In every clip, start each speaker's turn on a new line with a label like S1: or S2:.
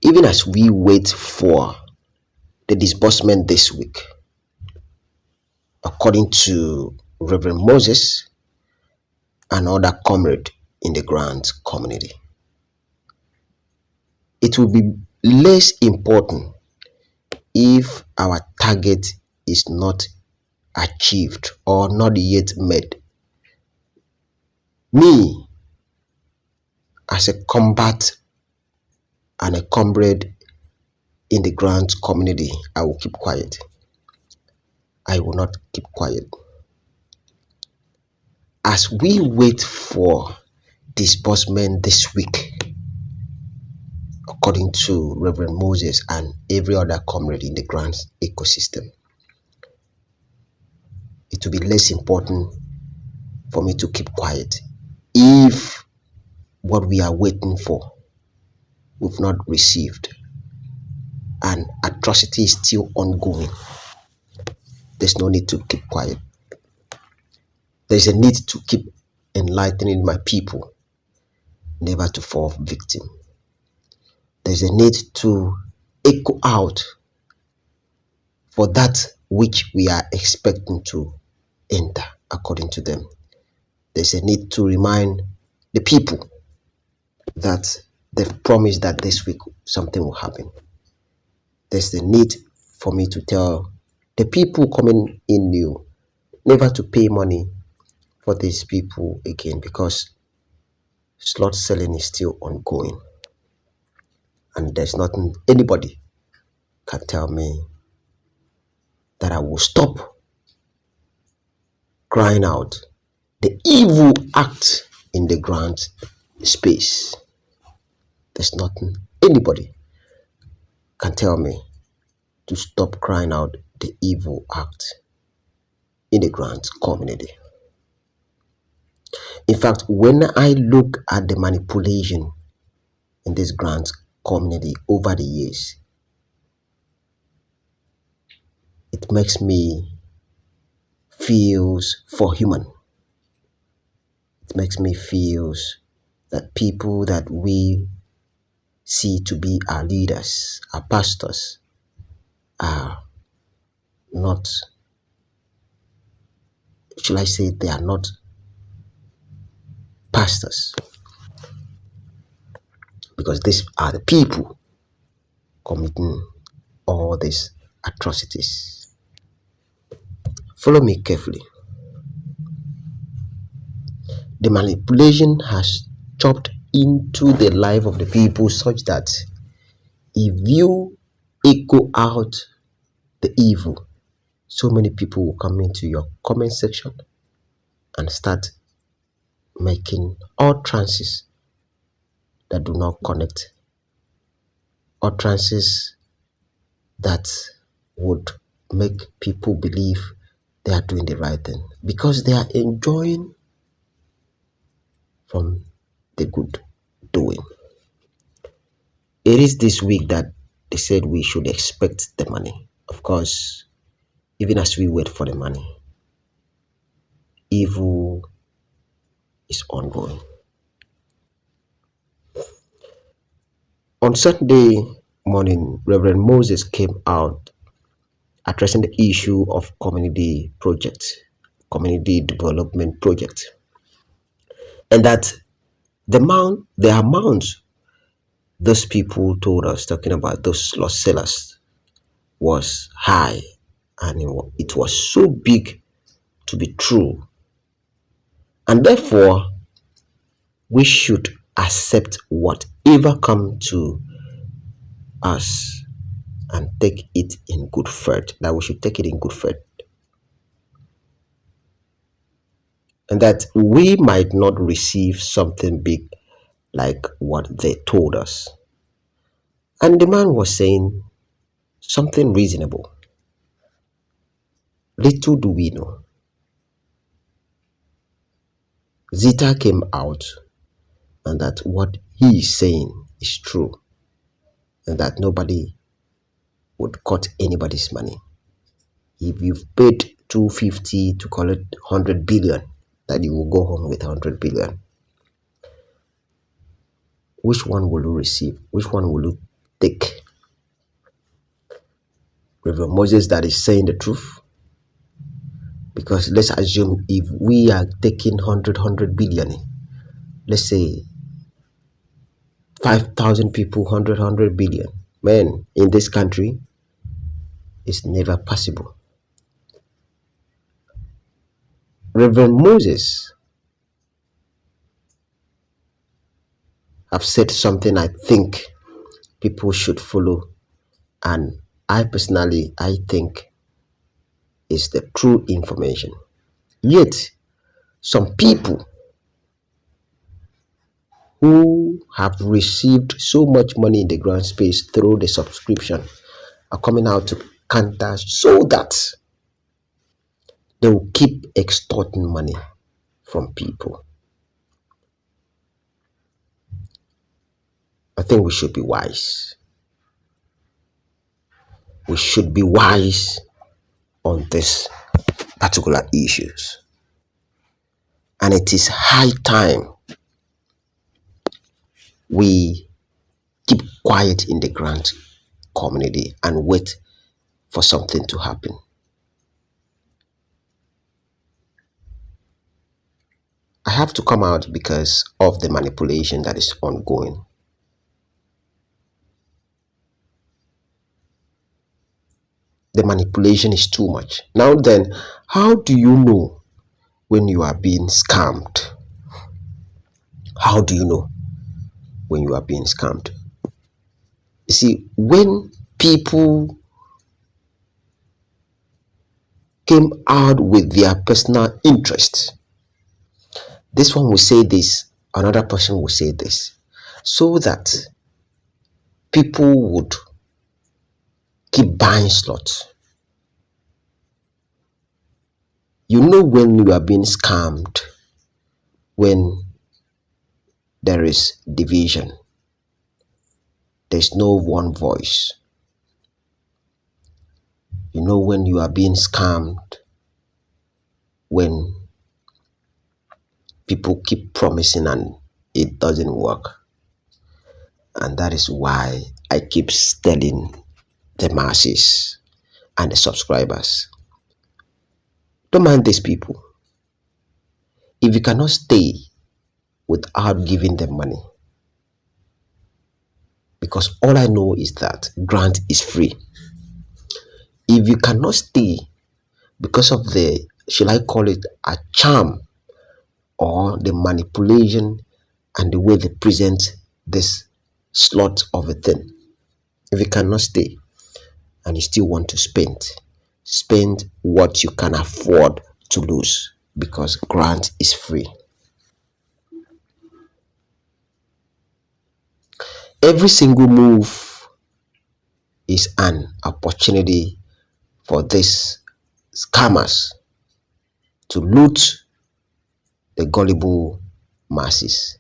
S1: even as we wait for the disbursement this week, according to Reverend Moses and other comrade in the grant community, it will be less important if our target is not achieved or not yet met. Me, as a combat and a comrade in the grant community, I will keep quiet. I will not keep quiet. As we wait for disbursement this week, according to Reverend Moses and every other comrade in the grant ecosystem, it will be less important for me to keep quiet if what we are waiting for we've not received and atrocity is still ongoing. There's no need to keep quiet. There's a need to keep enlightening my people never to fall victim. There's a need to echo out for that which we are expecting to enter according to them. There's a need to remind the people that they've promised that this week something will happen. There's the need for me to tell the people coming in new never to pay money for these people again, because slot selling is still ongoing, and there's nothing anybody can tell me that I will stop crying out the evil act in the grant space. There's nothing anybody can tell me to stop crying out the evil act in the grant community. In fact, when I look at the manipulation in this grant community over the years, it makes me feel for human. It makes me feel that people that we see to be our leaders, our pastors, are not, should I say, they are not pastors, because these are the people committing all these atrocities. Follow me carefully. The manipulation has chopped into the life of the people such that if you echo out the evil, so many people will come into your comment section and start making utterances that do not connect, utterances that would make people believe they are doing the right thing because they are enjoying from the good doing. It is this week that they said we should expect the money. Of course, even as we wait for the money, evil is ongoing. On Saturday morning, Reverend Moses came out addressing the issue of community development project, and that the amount those people told us, talking about those lost sellers, was high, and it was so big to be true, and therefore we should accept whatever comes to us and take it in good faith. That we should take it in good faith, and that we might not receive something big like what they told us. And the man was saying something reasonable. Little do we know, Zita came out and that what he is saying is true, and that nobody would cut anybody's money. If you've paid 250 to collect 100 billion, that you will go home with 100 billion. Which one will you receive? Which one will you stake. Reverend Moses that is saying the truth. Because let's assume if we are taking 100 billion, let's say 5,000 people, 100 billion. Man, in this country, it's never possible. Reverend Moses have said something I think people should follow, and I think is the true information. Yet, some people who have received so much money in the grant space through the subscription are coming out to counter so that they will keep extorting money from people. I think we should be wise. We should be wise on this particular issues. And it is high time we keep quiet in the grant community and wait for something to happen. I have to come out because of the manipulation that is ongoing. The manipulation is too much. Now then, how do you know when you are being scammed? How do you know when you are being scammed? You see, when people came out with their personal interest, this one will say this, another person will say this, so that people would keep buying slots. You know when you are being scammed when there is division. There's no one voice. You know when you are being scammed when people keep promising and it doesn't work. And that is why I keep telling the masses and the subscribers, don't mind these people. If you cannot stay without giving them money, because all I know is that grant is free. If you cannot stay because of the, shall I call it a charm or the manipulation and the way they present this slot of a thing, if you cannot stay and you still want to spend what you can afford to lose, because grant is free. Every single move is an opportunity for these scammers to loot the gullible masses.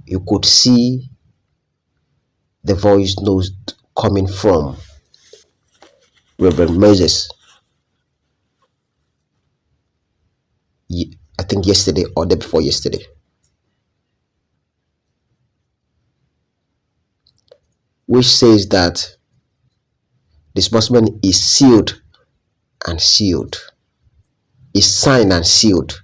S1: You could see the voice notes coming from Reverend Moses, I think yesterday or day before yesterday, which says that disbursement is sealed and sealed, is signed and sealed.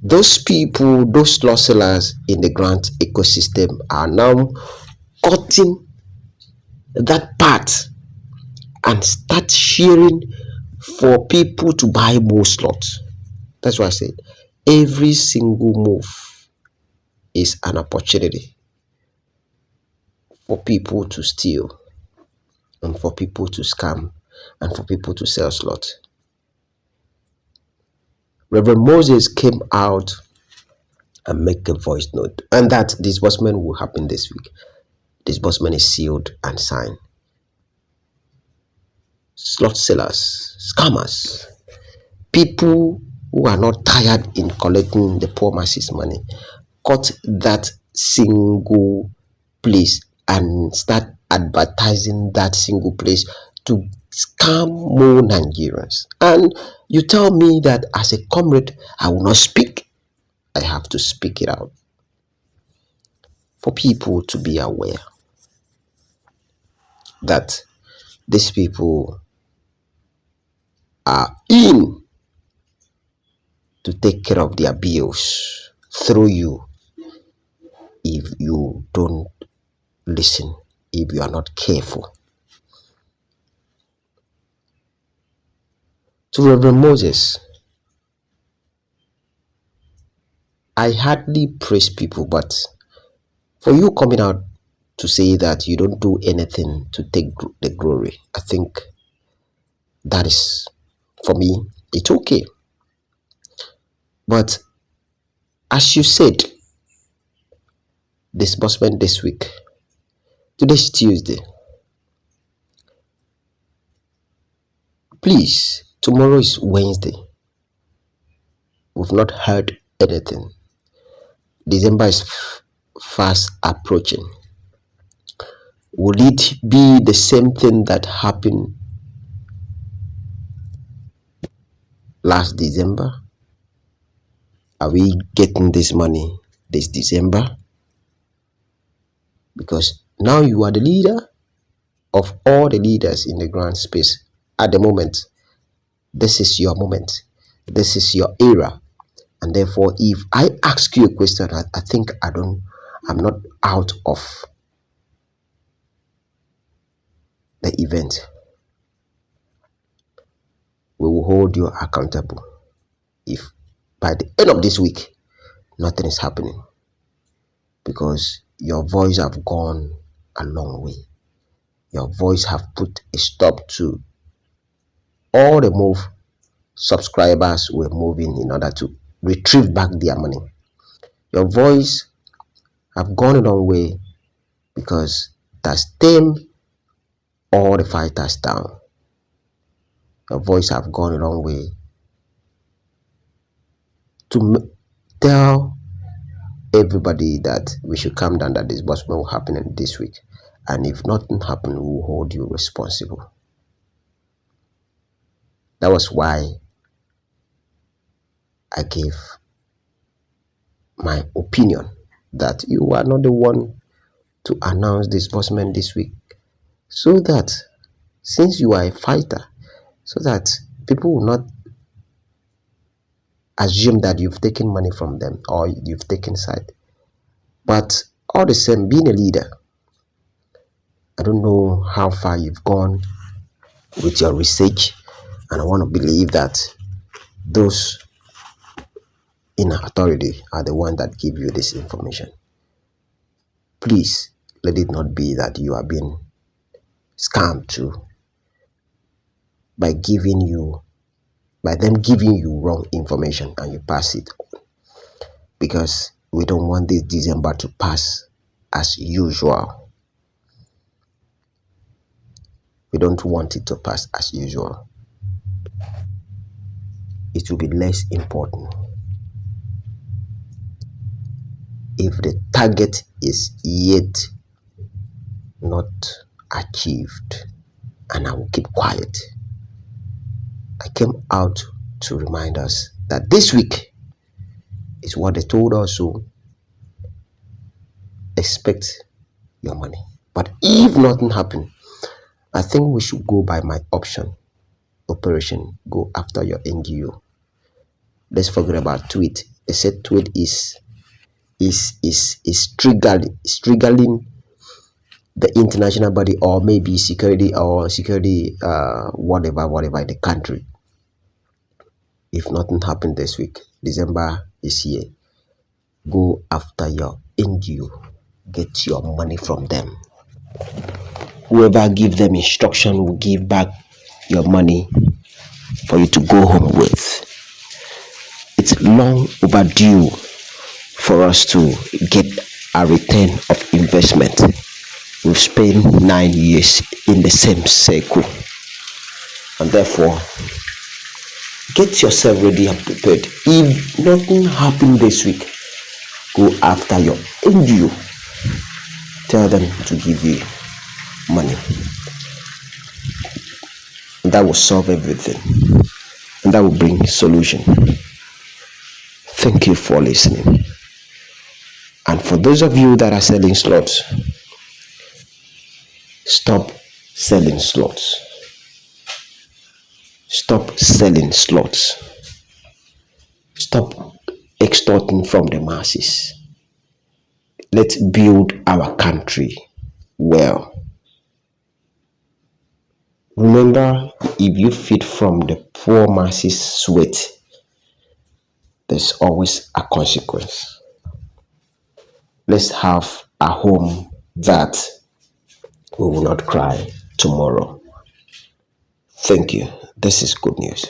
S1: Those people, those slot sellers in the grant ecosystem are now cutting that part and start sharing for people to buy more slots. That's why I said every single move is an opportunity for people to steal and for people to scam and for people to sell slots. Reverend Moses came out and make a voice note, and that disbursement will happen this week. Disbursement is sealed and signed. Slot sellers, scammers, people who are not tired in collecting the poor masses money, cut that single place and start advertising that single place to scam more Nigerians. And you tell me that as a comrade, I will not speak. I have to speak it out. for people to be aware that these people are in to take care of their bills through you if you don't listen, if you are not careful. To Reverend Moses, I hardly praise people, but for you coming out to say that you don't do anything to take the glory, I think that is, for me, it's okay. But as you said, disbursement this week, today's Tuesday, please, tomorrow is Wednesday. We've not heard anything. December is fast approaching. Will it be the same thing that happened last December? Are we getting this money this December? Because now you are the leader of all the leaders in the grand space at the moment. This is your moment. This is your era. And therefore, if I ask you a question, I think I'm not out of the event. We will hold you accountable if by the end of this week nothing is happening, because your voice have gone a long way. Your voice have put a stop to all the move subscribers were moving in order to retrieve back their money. Your voice have gone a long way because it has tamed all the fighters down. Your voice have gone a long way to tell everybody that we should calm down, that disbursement will happen in this week, and if nothing happens, we will hold you responsible. That was why I gave my opinion that you are not the one to announce disbursement this week, so that since you are a fighter, so that people will not assume that you've taken money from them or you've taken side. But all the same, being a leader, I don't know how far you've gone with your research, and I want to believe that those in authority are the ones that give you this information. Please let it not be that you are being scammed too by them giving you wrong information and you pass it on, because we don't want this December to pass as usual. We don't want it to pass as usual. It will be less important if the target is yet not achieved, and I will keep quiet. I came out to remind us that this week is what they told us, so expect your money. But if nothing happened, I think we should go by my option. Operation go after your NGO. Let's forget about tweet. They said tweet is triggering the international body, or maybe security whatever in the country. If nothing happened this week, December is here. Go after your NGO. Get your money from them. Whoever give them instruction will give back your money for you to go home with. It's long overdue for us to get a return of investment. We've spent 9 years in the same circle, and therefore get yourself ready and prepared. If nothing happened this week, go after your NGO. Tell them to give you money. And that will solve everything, and that will bring solution. Thank you for listening. And for those of you that are selling slots, stop selling slots. Stop selling slots. Stop extorting from the masses. Let's build our country well. Remember, if you feed from the poor masses' sweat, there's always a consequence. Let's have a home that we will not cry tomorrow. Thank you. This is good news.